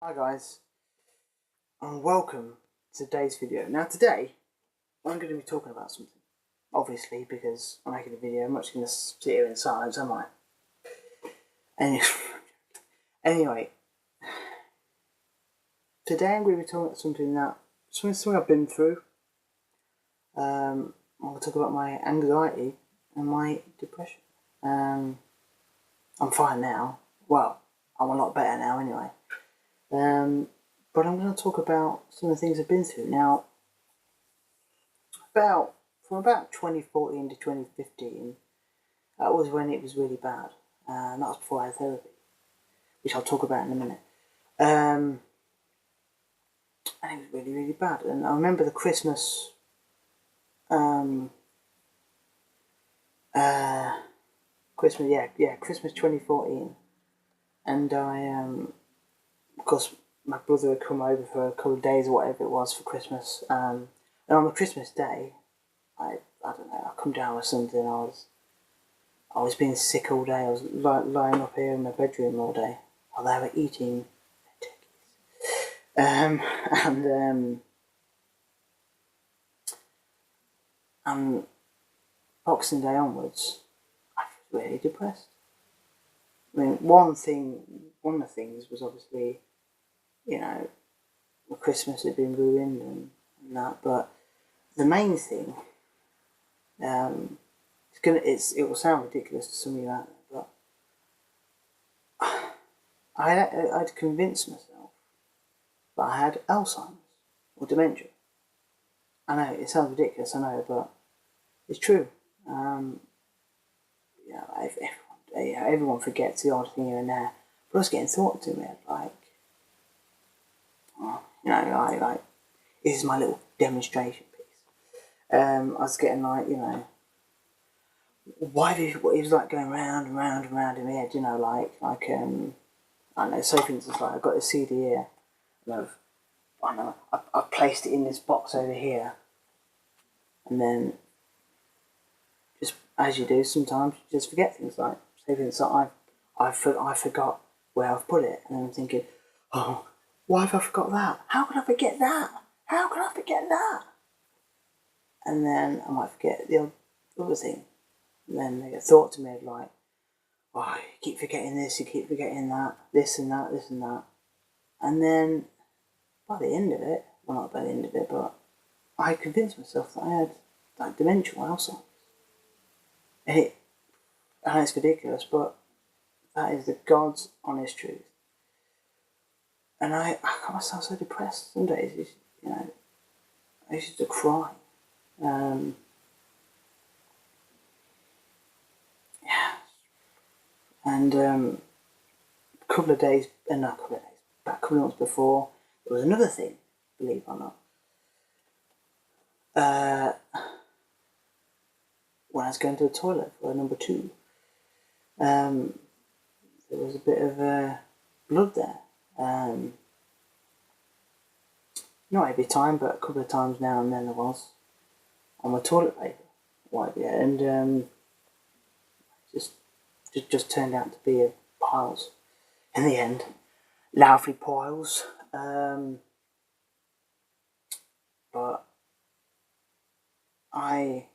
Hi guys, and welcome to today's video. Now today, I'm going to be talking about something. Obviously, because I'm making a video, I'm not just going to sit here in silence, am I? Anyway, today I'm going to be talking about something I've been through. I'm going to talk about my anxiety and my depression. I'm fine now. Well, I'm a lot better now anyway. But I'm going to talk about some of the things I've been through. Now, from about 2014 to 2015, that was when it was really bad. And that was before I had therapy, which I'll talk about in a minute. And it was really, really bad. And I remember the Christmas, Christmas 2014. And of course, my brother had come over for a couple of days or whatever it was for Christmas. And on the Christmas day, I don't know, I come down with something. I was being sick all day. I was lying up here in my bedroom all day while they were eating turkeys. And Boxing Day onwards, I was really depressed. I mean, one of the things was obviously, the Christmas had been ruined and that, but the main thing, it will sound ridiculous to some of you out there, but I'd convinced myself that I had Alzheimer's or dementia. I know it sounds ridiculous, I know, but it's true. Everyone forgets the odd thing here and there, but I was getting thought to me like, this is my little demonstration piece. I was getting why did it was like going round and round and round in my head, I don't know, so for instance, I've got a CD here, and I've placed it in this box over here, and then just as you do sometimes, you just forget things, like say for instance, I forgot where I've put it, and then I'm thinking, oh, why have I forgot that? How can I forget that? How can I forget that? And then I might forget the other thing. And then they get thought to me like, oh, you keep forgetting this, you keep forgetting that, this and that, this and that. And then by the end of it, well, not by the end of it, but I convinced myself that I had dementia or Alzheimer's. And it's ridiculous, but that is the God's honest truth. And I got myself so depressed some days, I used to cry. And a couple of months before, there was another thing, believe it or not. When I was going to the toilet for number 2, there was a bit of blood there. Not every time, but a couple of times now and then there was on my toilet paper, and just turned out to be piles in the end, lovely piles. But I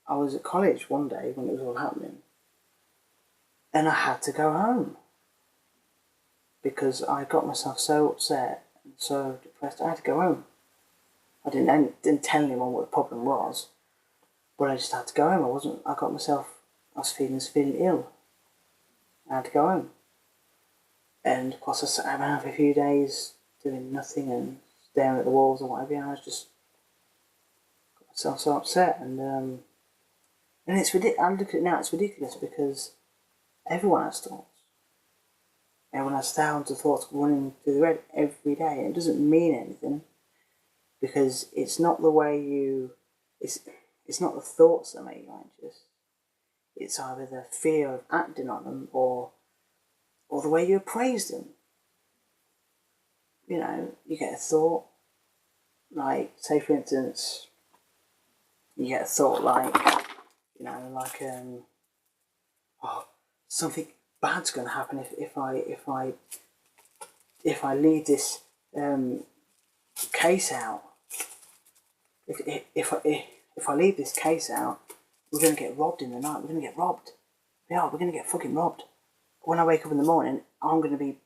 was at college one day when it was all happening, and I had to go home because I got myself so upset and so depressed. I had to go home. I didn't tell anyone what the problem was, but I just had to go home. I was feeling ill. I had to go home. And of course I sat around for a few days doing nothing and staring at the walls or whatever, and I was just got myself so upset, and it's ridiculous. I look at it now, it's ridiculous because everyone has thoughts. Everyone has thousands of thoughts running through their head every day, and it doesn't mean anything because it's not the way it's not the thoughts that make you anxious. It's either the fear of acting on them or the way you appraise them. You get a thought, like, say for instance, you get a thought oh, something bad's going to happen if I if I leave this case out, if I leave this case out, we're going to get robbed in the night. We're going to get robbed. Yeah, we're going to get fucking robbed. When I wake up in the morning, I'm going to be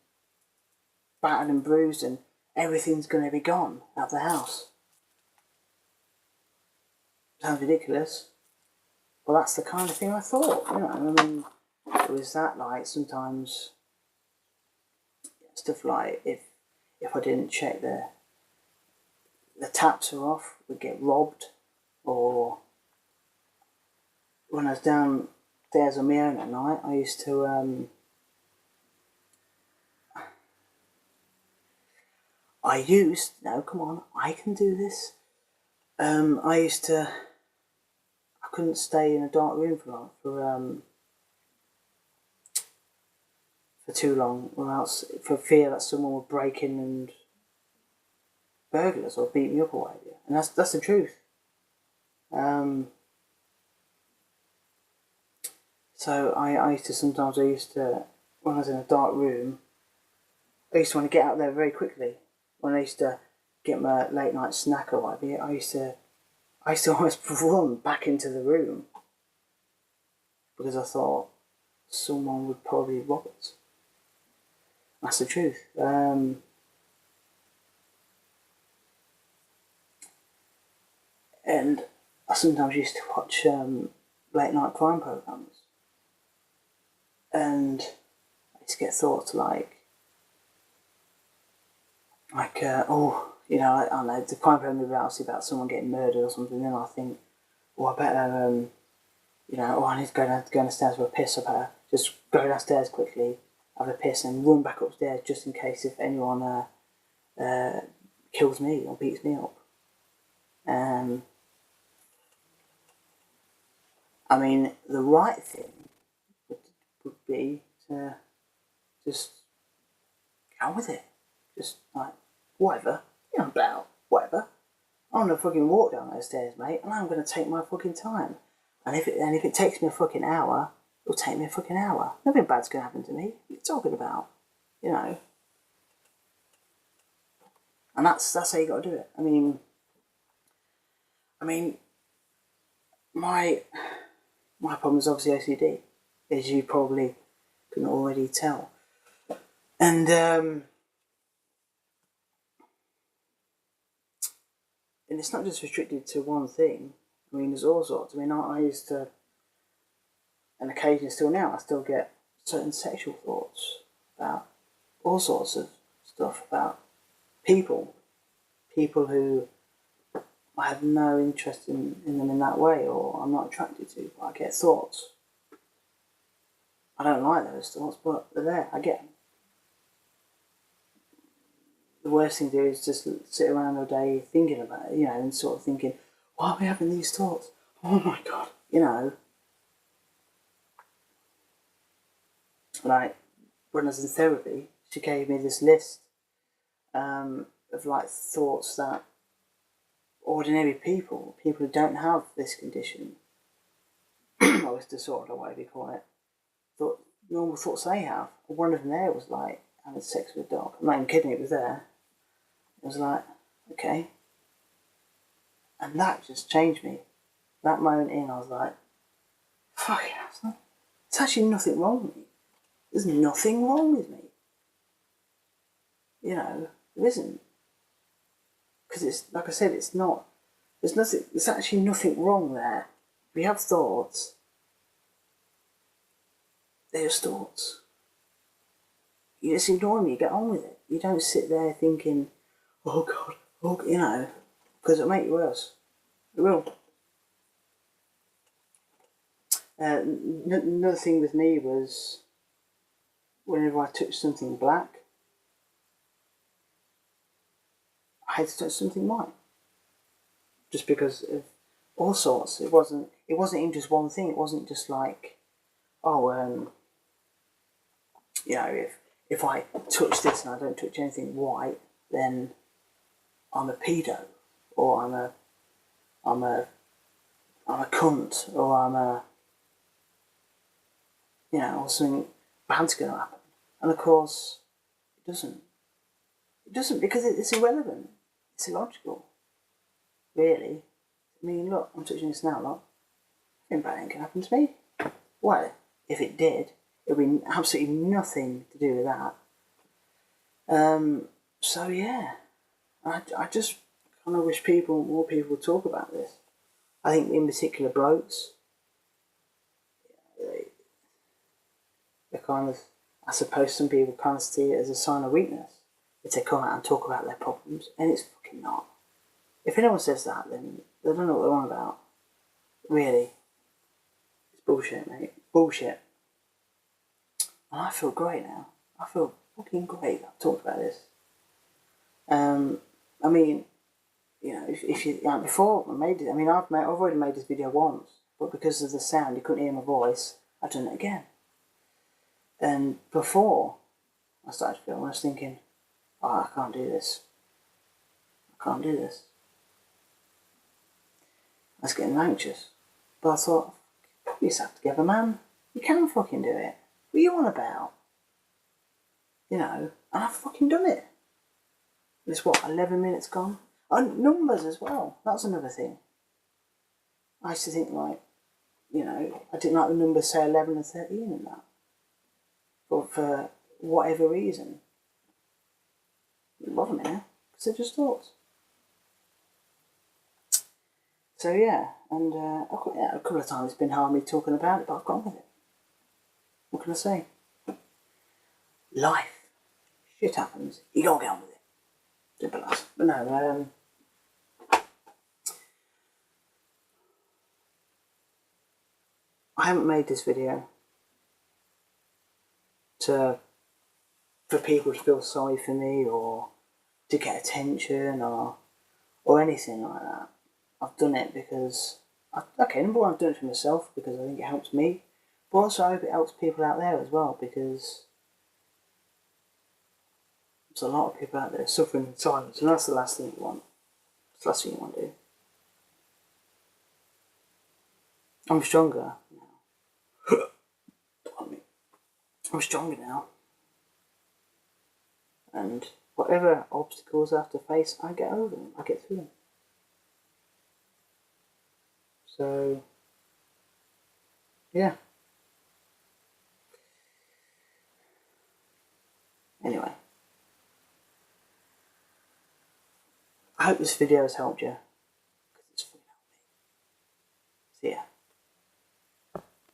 battered and bruised, and everything's going to be gone out of the house. Sounds ridiculous. Well, that's the kind of thing I thought. You know, I mean, it was that, like, sometimes stuff like if I didn't check the taps are off, we'd get robbed. Or when I was downstairs on my own at night, I used to no, come on, I can do this. I couldn't stay in a dark room for too long, or else for fear that someone would break in and burgle us or beat me up or whatever. And that's the truth. So I used to, when I was in a dark room, I used to want to get out there very quickly. When I used to get my late night snack or whatever, I used to almost run back into the room because I thought someone would probably rob us. That's the truth. And I sometimes used to watch late night crime programs, and I used to get thoughts like oh, you know, I don't know, the crime program would be about someone getting murdered or something. Then I think, oh, I better, you know, I need to go downstairs for a piss. I better just go downstairs quickly, have a piss, and run back upstairs just in case if anyone kills me or beats me up. I mean, the right thing would be to just get on with it. Just like, whatever, you know, about whatever. I'm gonna fucking walk down those stairs, mate, and I'm gonna take my fucking time. And if it takes me a fucking hour, it'll take me a fucking hour. Nothing bad's gonna happen to me. What are you talking about? You know. And that's how you gotta do it. I mean, my problem is obviously OCD, as you probably can already tell. And it's not just restricted to one thing. I mean, there's all sorts. I mean, I used to, and occasionally still now, I still get certain sexual thoughts about all sorts of stuff, about people who I have no interest in them in that way, or I'm not attracted to, but I get thoughts. I don't like those thoughts, but they're there, I get them. The worst thing to do is just sit around all day thinking about it, you know, and sort of thinking, why are we having these thoughts? Oh my God, you know. Like, when I was in therapy, she gave me this list of like thoughts that ordinary people who don't have this condition, or this disorder, whatever you call it, normal thoughts they have. One of them there was like having sex with a dog. I'm not even kidding, it was there. It was like, okay. And that just changed me. That moment in, I was like, fuck it, there's actually nothing wrong with me. There's nothing wrong with me. You know, there isn't. Because it's, like I said, there's actually nothing wrong there. If you have thoughts, they're just thoughts. You just ignore them, you get on with it. You don't sit there thinking, oh God, oh, you know, because it'll make you worse. It will. Another thing with me was whenever I touched something black, I had to touch something white. Just because of all sorts. It wasn't even just one thing. It wasn't just like, oh, you know, if I touch this and I don't touch anything white, then I'm a pedo, or I'm a cunt, or I'm a, you know, or something bad's going to happen. And of course, it doesn't. It doesn't, because it's irrelevant. It's illogical. Really. I mean, look, I'm touching this now, look. Nothing bad ain't gonna happen to me. Well, if it did, it would be absolutely nothing to do with that. So yeah, I just kind of wish more people would talk about this. I think in particular blokes, they're kind of, I suppose some people kind of see it as a sign of weakness if they come out and talk about their problems, and it's fucking not. If anyone says that, then they don't know what they're on about. Really. It's bullshit, mate. Bullshit. And I feel great now. I feel fucking great that I've talked about this. I mean, you know, if you, like before I made it, I mean, I've already made this video once, but because of the sound, you couldn't hear my voice, I've done it again. And before I started filming, I was thinking, oh, I can't do this. I can't do this. I was getting anxious. But I thought, put yourself together, man. You can fucking do it. What are you on about? You know, and I've fucking done it. It's what, 11 minutes gone? And numbers as well. That's another thing. I used to think, like, you know, I didn't like the numbers say 11 and 13 and that. But for whatever reason, it bother me now, because they're just thoughts. So yeah, and a couple of times it's been hard me talking about it, but I've gone with it. What can I say? Life. Shit happens. You gotta get on with it. Simple as. But no, I haven't made this video for people to feel sorry for me or to get attention or anything like that. I've done it because, number one, I've done it for myself because I think it helps me, but also I hope it helps people out there as well, because there's a lot of people out there suffering in silence, and that's the last thing you want. That's the last thing you want to do. I'm stronger now. I'm stronger now. And whatever obstacles I have to face, I get over them. I get through them. So, yeah. Anyway. I hope this video has helped you.